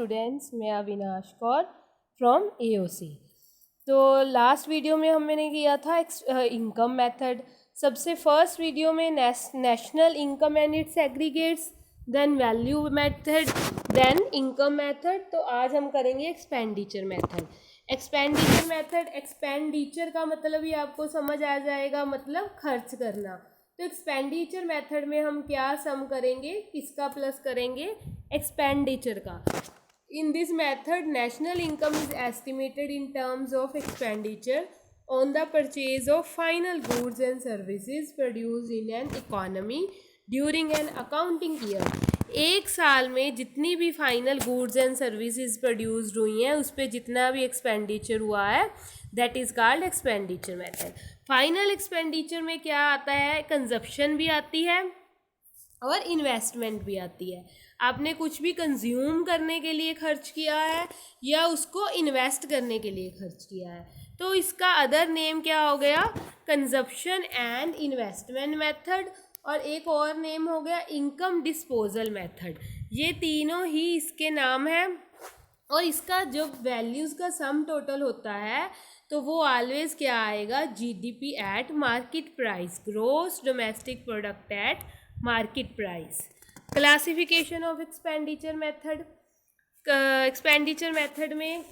Students, मैं Avinash Kaur from AOC। तो last video में हमने किया था इनकम मेथड। सबसे फर्स्ट वीडियो में national income and its aggregates, then value method, then income method. तो आज हम करेंगे expenditure method. Expenditure method, expenditure का मतलब ही आपको समझ आ जाएगा, मतलब खर्च करना। तो एक्सपेंडिचर मेथड में हम क्या सम करेंगे, किसका प्लस करेंगे, एक्सपेंडिचर का। In this method, national income is estimated in terms of expenditure on the purchase of final goods and services produced in an economy during an accounting year। एक साल में जितनी भी final goods and services produced हुई हैं उस पर जितना भी एक्सपेंडिचर हुआ है, that is called expenditure method. Final expenditure में क्या आता है, कंजप्शन भी आती है और इन्वेस्टमेंट भी आती है। आपने कुछ भी कंज्यूम करने के लिए खर्च किया है या उसको इन्वेस्ट करने के लिए खर्च किया है, तो इसका अदर नेम क्या हो गया, कंजप्शन एंड इन्वेस्टमेंट मेथड। और एक और नेम हो गया इनकम डिस्पोजल मेथड। ये तीनों ही इसके नाम हैं। और इसका जो वैल्यूज़ का सम टोटल होता है तो वो ऑलवेज क्या आएगा, GDP at market price, gross domestic product at market price. Classification of expenditure method. Expenditure method में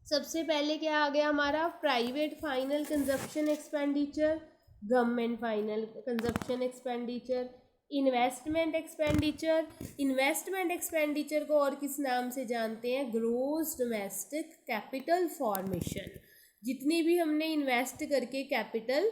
सबसे पहले क्या आ गया हमारा, private final consumption expenditure, government final consumption expenditure, investment expenditure. Investment expenditure को और किस नाम से जानते हैं, ग्रोस डोमेस्टिक कैपिटल फॉर्मेशन। जितनी भी हमने इन्वेस्ट करके कैपिटल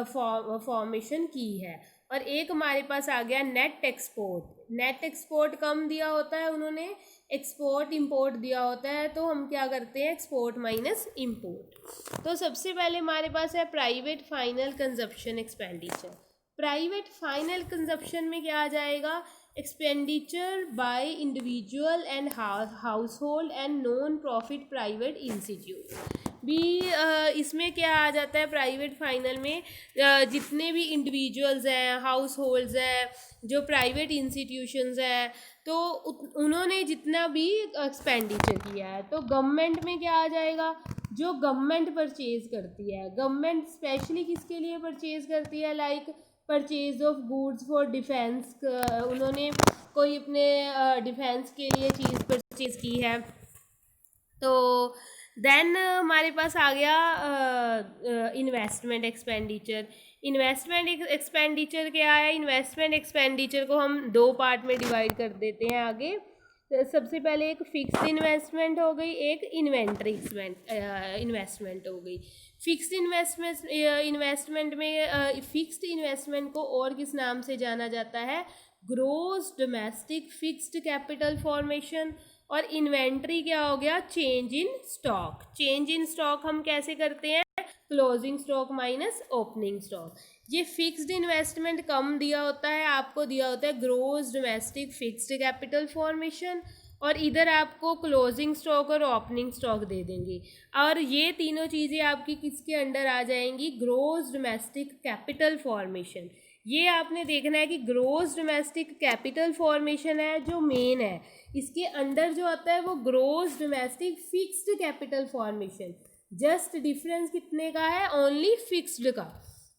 फॉर्मेशन की है। और एक हमारे पास आ गया नेट एक्सपोर्ट। नेट एक्सपोर्ट कम दिया होता है उन्होंने, एक्सपोर्ट इंपोर्ट दिया होता है, तो हम क्या करते हैं, एक्सपोर्ट माइनस इंपोर्ट। तो सबसे पहले हमारे पास है private final consumption expenditure. Private final consumption में क्या आ जाएगा, expenditure by individual and house hold and non profit private institute भी। इसमें क्या आ जाता है, प्राइवेट फाइनल में जितने भी इंडिविजुअल्स हैं, हाउस होल्ड्स हैं, जो प्राइवेट इंस्टीट्यूशंस हैं, तो उन्होंने जितना भी एक्सपेंडिचर किया है, तो गवर्नमेंट में क्या आ जाएगा, जो गवर्नमेंट परचेज करती है। गवर्नमेंट स्पेशली किसके लिए परचेज करती है, like purchase of goods for defence. उन्होंने कोई अपने डिफेंस के लिए चीज़ परचेज की है। तो देन हमारे पास आ गया इन्वेस्टमेंट एक्सपेंडिचर। इन्वेस्टमेंट एक्सपेंडिचर क्या है, इन्वेस्टमेंट एक्सपेंडिचर को हम दो पार्ट में डिवाइड कर देते हैं आगे। तो सबसे पहले एक फिक्स्ड इन्वेस्टमेंट हो गई, एक इन्वेंट्री इन्वेस्टमेंट हो गई। फिक्स्ड इन्वेस्टमेंट में फिक्स्ड इन्वेस्टमेंट को और किस नाम से जाना जाता है, gross domestic fixed capital formation. और इन्वेंट्री क्या हो गया, change in stock. Change in stock हम कैसे करते हैं, closing stock minus opening stock. ये फिक्स्ड इन्वेस्टमेंट कम दिया होता है, आपको दिया होता है gross domestic fixed capital formation, और इधर आपको क्लोजिंग स्टॉक और ओपनिंग स्टॉक दे देंगे। और ये तीनों चीज़ें आपकी किसके अंडर आ जाएंगी, ग्रोस डोमेस्टिक कैपिटल फॉर्मेशन। ये आपने देखना है कि ग्रोस डोमेस्टिक कैपिटल फॉर्मेशन है जो मेन है, इसके अंडर जो आता है वो gross domestic fixed capital formation. Just difference कितने का है, ओनली फिक्स्ड का।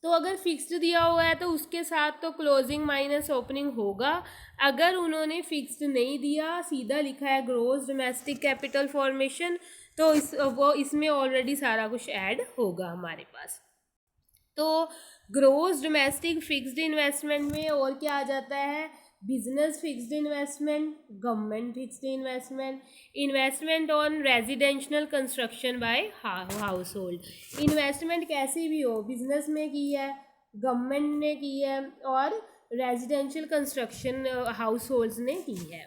तो अगर फिक्स्ड दिया हुआ है तो उसके साथ तो क्लोजिंग माइनस ओपनिंग होगा। अगर उन्होंने फिक्स्ड नहीं दिया, सीधा लिखा है ग्रोस डोमेस्टिक कैपिटल फॉर्मेशन, तो इसमें ऑलरेडी सारा कुछ ऐड होगा हमारे पास। तो ग्रोस डोमेस्टिक फिक्स्ड इन्वेस्टमेंट में और क्या आ जाता है, business fixed investment, government fixed investment, investment on residential construction by household. Investment कैसी भी हो, बिजनेस में की है, गवर्नमेंट ने की है, और रेजिडेंशियल कंस्ट्रक्शन हाउस होल्ड्स ने की है।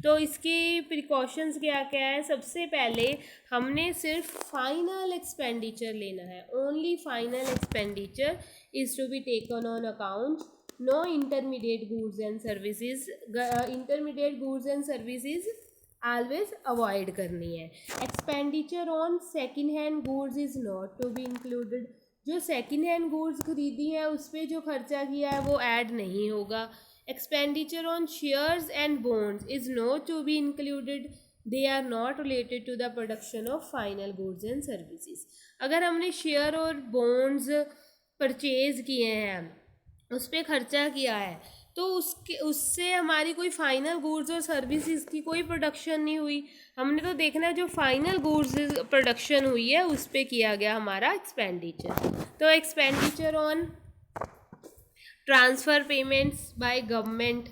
तो इसकी प्रिकॉशंस क्या क्या है, सबसे पहले हमने सिर्फ फाइनल एक्सपेंडिचर लेना है, only final expenditure is to be taken on account, no intermediate goods and services. Intermediate goods and services always avoid करनी है। Expenditure on second hand goods is not to be included. जो second hand goods खरीदी है उस पर जो खर्चा किया है वो ऐड नहीं होगा। Expenditure on shares and bonds is not to be included. They are not related to the production of final goods and services. अगर हमने शेयर और बॉन्ड्स परचेज किए हैं, उस पर खर्चा किया है, तो उससे हमारी कोई फाइनल गुड्स और सर्विसेज की कोई प्रोडक्शन नहीं हुई। हमने तो देखना है जो फाइनल गुड्स प्रोडक्शन हुई है उस पर किया गया हमारा एक्सपेंडिचर। तो expenditure on transfer payments by government,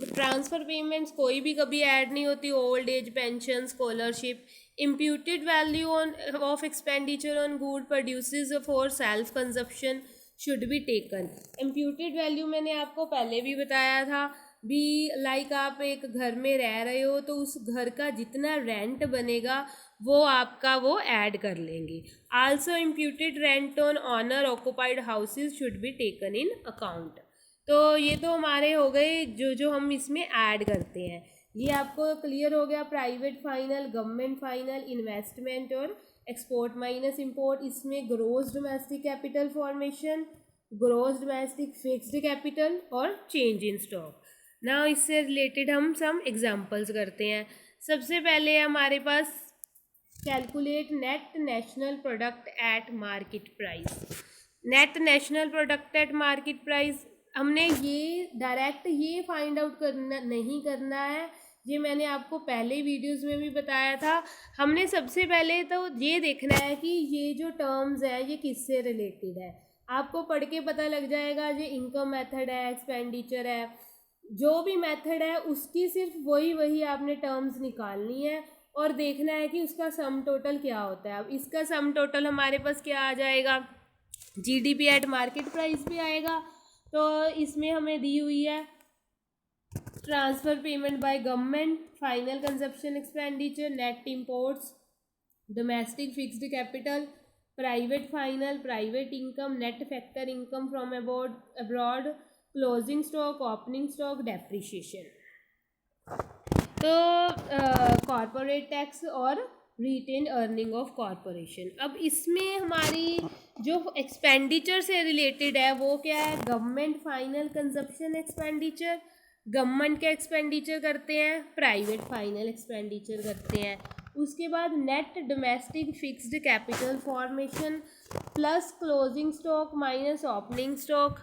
transfer payments कोई भी कभी ऐड नहीं होती, old age pension, scholarship. Imputed value on off expenditure on good produces for self consumption should be taken. Imputed value मैंने आपको पहले भी बताया था भी, लाइक आप एक घर में रह रहे हो तो उस घर का जितना रेंट बनेगा वो आपका वो ऐड कर लेंगे। Also imputed rent on owner occupied houses should be taken in account. तो ये तो हमारे हो गए जो हम इसमें ऐड करते हैं। ये आपको क्लियर हो गया। Private final, government final, investment और एक्सपोर्ट माइनस इंपोर्ट। इसमें gross domestic capital formation, gross domestic fixed capital और चेंज इन स्टॉक। ना इससे रिलेटेड हम सम एग्जांपल्स करते हैं। सबसे पहले हमारे पास calculate net national product at market price. Net national product at market price हमने ये डायरेक्ट ये फाइंड आउट करना नहीं करना है, ये मैंने आपको पहले वीडियोस में भी बताया था। हमने सबसे पहले तो ये देखना है कि ये जो टर्म्स है ये किससे रिलेटेड है। आपको पढ़ के पता लग जाएगा, ये इनकम मेथड है, एक्सपेंडिचर है, जो भी मेथड है उसकी सिर्फ वही आपने टर्म्स निकालनी है और देखना है कि उसका सम टोटल क्या होता है। अब इसका सम टोटल हमारे पास क्या आ जाएगा, जीडीपी एट मार्केट प्राइस पे आएगा। तो इसमें हमें दी हुई है transfer payment by government, final consumption expenditure, net imports, domestic fixed capital, private final, private income, net factor income from abroad, closing stock, opening stock, depreciation. तो कॉरपोरेट टैक्स और retain earning of corporation. अब इसमें हमारी जो expenditure से related है वो क्या है, government final consumption expenditure, government का एक्सपेंडिचर करते हैं, प्राइवेट फाइनल एक्सपेंडिचर करते हैं। उसके बाद net domestic fixed capital formation plus closing stock minus opening stock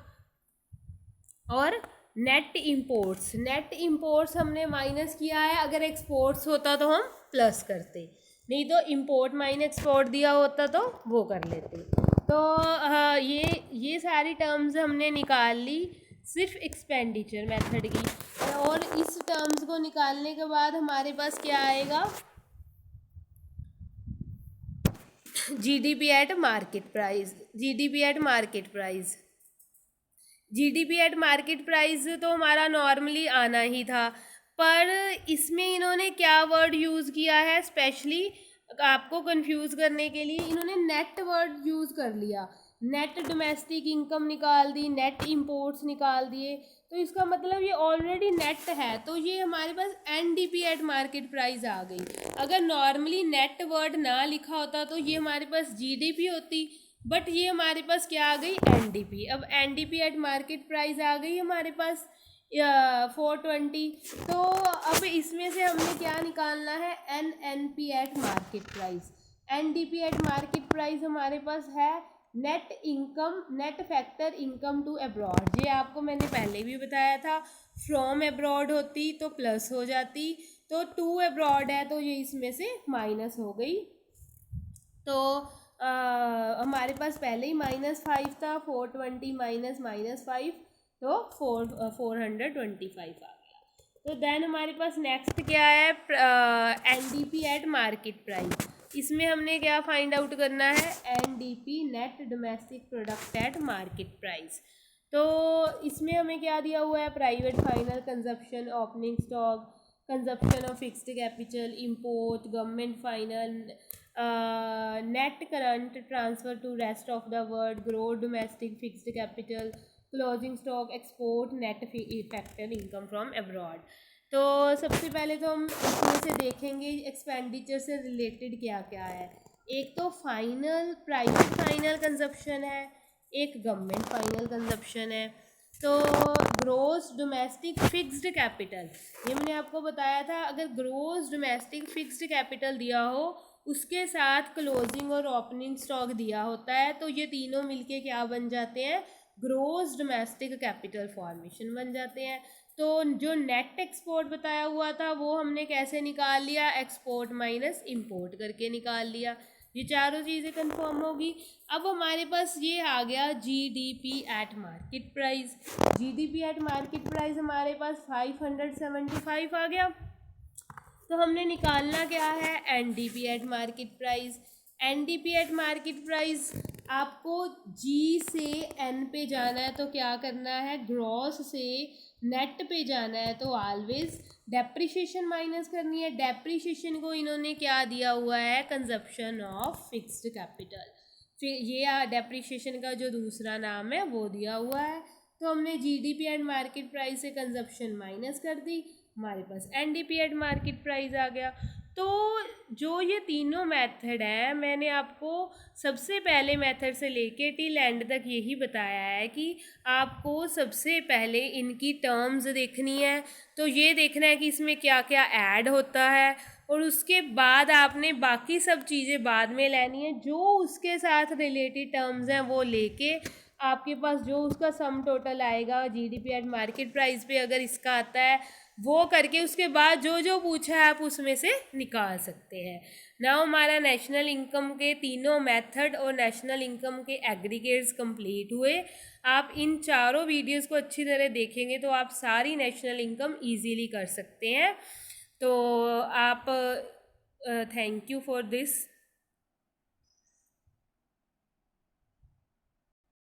और नेट इंपोर्ट्स। नेट इंपोर्ट्स हमने माइनस किया है, अगर एक्सपोर्ट्स होता तो हम प्लस करते, नहीं तो इंपोर्ट माइनस एक्सपोर्ट दिया होता तो वो कर लेते। तो ये सारी टर्म्स हमने निकाल ली सिर्फ एक्सपेंडिचर मेथड की। और इस टर्म्स को निकालने के बाद हमारे पास क्या आएगा, GDP at market price. GDP at market price, GDP at market price तो हमारा नॉर्मली आना ही था, पर इसमें इन्होंने क्या वर्ड यूज़ किया है, स्पेशली आपको कंफ्यूज करने के लिए इन्होंने नेट वर्ड यूज़ कर लिया। नेट डोमेस्टिक इनकम निकाल दी, नेट इंपोर्ट्स निकाल दिए, तो इसका मतलब ये ऑलरेडी नेट है, तो ये हमारे पास एनडीपी एट मार्केट प्राइस आ गई। अगर नॉर्मली नेट वर्ड ना लिखा होता तो ये हमारे पास जीडीपी होती, बट ये हमारे पास क्या आ गई, एनडीपी। अब एनडीपी एट मार्केट प्राइस आ गई हमारे पास 420। तो अब इसमें से हमने क्या निकालना है, NNP at market price. NDP at market price हमारे पास है net income, net factor income to abroad. ये आपको मैंने पहले भी बताया था, फ्रॉम अब्रॉड होती तो प्लस हो जाती, तो टू अब्रॉड है तो ये इसमें से माइनस हो गई। तो हमारे पास पहले ही -5 था, 420 माइनस -5 तो 425 आ गया। तो देन हमारे पास नेक्स्ट क्या है, एनडीपी एट मार्केट प्राइस। इसमें हमने क्या फाइंड आउट करना है, NDP net domestic product at market price. तो इसमें हमें क्या दिया हुआ है, private final consumption, opening stock, consumption of fixed capital, import, government final, net current transfer to rest of the world, growth domestic fixed capital, closing stock, export, net factor income from abroad. तो सबसे पहले तो हम इसमें से देखेंगे expenditure से related क्या क्या है। एक तो फाइनल प्राइवेट फाइनल कंजप्शन है, एक गवर्नमेंट फाइनल कंजप्शन है। तो ग्रोस डोमेस्टिक फिक्स्ड कैपिटल, ये मैंने आपको बताया था, अगर ग्रोस डोमेस्टिक फिक्स्ड कैपिटल दिया हो उसके साथ क्लोजिंग और ओपनिंग स्टॉक दिया होता है तो ये तीनों मिलके क्या बन जाते हैं, ग्रोस डोमेस्टिक कैपिटल फॉर्मेशन बन जाते हैं। तो जो नेट एक्सपोर्ट बताया हुआ था वो हमने कैसे निकाल लिया, एक्सपोर्ट माइनस इंपोर्ट करके निकाल लिया। ये चारों चीज़ें कंफर्म होगी। अब हमारे पास ये आ गया GDP at market price. GDP at market price हमारे पास 575 आ गया। तो हमने निकालना क्या है, NDP at market price. NDP at market price आपको जी से एन पे जाना है तो क्या करना है, ग्रॉस से नेट पे जाना है तो ऑलवेज डेप्रिशिएशन माइनस करनी है। डेप्रिशिएशन को इन्होंने क्या दिया हुआ है, कंजप्शन ऑफ फिक्स्ड कैपिटल। फिर ये डेप्रिशिएशन का जो दूसरा नाम है वो दिया हुआ है। तो हमने जीडीपी एंड मार्केट प्राइस से कंजप्शन माइनस कर दी, हमारे पास एनडीपी एट मार्केट प्राइस आ गया। तो जो ये तीनों मेथड हैं मैंने आपको सबसे पहले मेथड से लेके टिल एंड तक यही बताया है कि आपको सबसे पहले इनकी टर्म्स देखनी है। तो ये देखना है कि इसमें क्या क्या ऐड होता है और उसके बाद आपने बाकी सब चीज़ें बाद में लेनी है। जो उसके साथ रिलेटेड टर्म्स हैं वो लेके आपके पास जो उसका सम टोटल आएगा जीडीपी एट मार्केट प्राइस पे अगर इसका आता है वो करके उसके बाद जो जो पूछा है आप उसमें से निकाल सकते हैं। नाउ हमारा नेशनल इनकम के तीनों मेथड और नेशनल इनकम के एग्रीगेट्स कंप्लीट हुए। आप इन चारों वीडियोस को अच्छी तरह देखेंगे तो आप सारी नेशनल इनकम इजीली कर सकते हैं। तो आप थैंक यू फॉर दिस।